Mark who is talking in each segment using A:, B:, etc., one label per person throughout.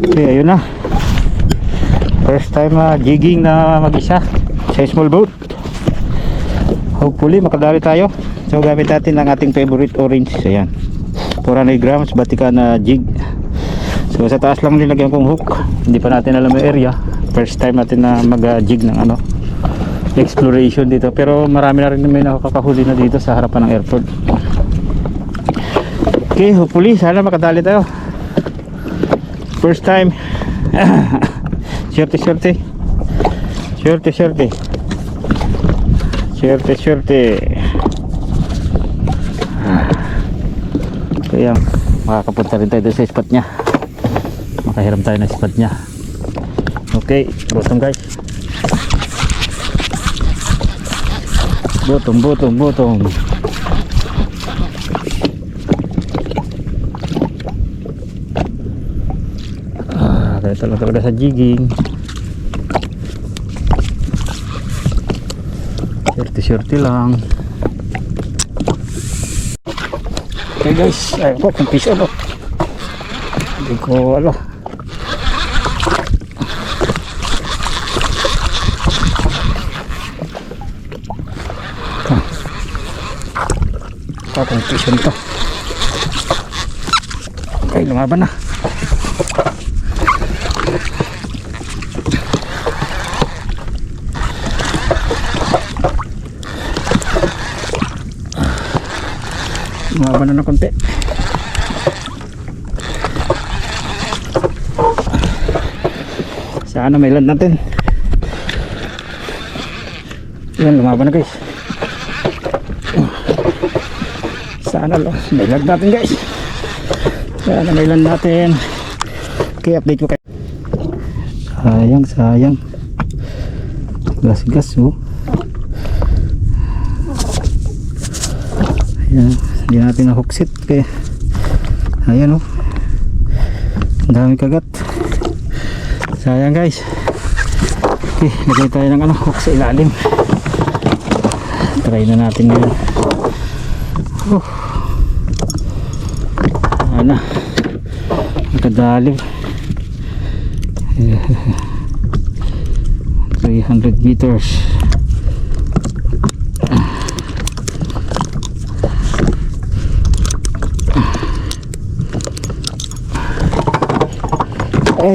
A: Okay, ayun na. First time jigging na mag-isa sa small boat. Hopefully makadali tayo. So gamit natin ang ating favorite orange. Ayan, 400 grams Batika na jig. So sa taas lang nilagyan kong hook. Hindi pa natin alam yung area. First time natin na mag-jig ng exploration dito. Pero marami na rin may nakakahuli na dito sa harapan ng airport. Okay, hopefully sana makadali tayo. First time. Swerte. Kaya makakapunta rin tayo sa spot nya. Makahiram tayo ng spot nya. Okay, bottom guys. Bottom. Ganito lang talaga sa jigging. Swerte lang. Okay guys, ayun po kung fish hindi ko kung fish to. Okay, lumaban na. Lumaban na ng konti. Sana may land natin. Yan, lumaban na guys. Sana may land natin guys. Sana may land natin. Okay, update ko kayo. Sayang. Gas oh. Ayan, hindi natin na hook set kaya ayan oh, ang dami kagat. Sayang guys. Okay, lagay tayo ng hook sa ilalim. Try na natin ngayon. Nakadali. 300 meters.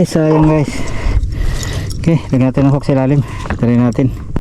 A: Sayang guys. Okay, lagyan natin ng hook sa ilalim. Try natin.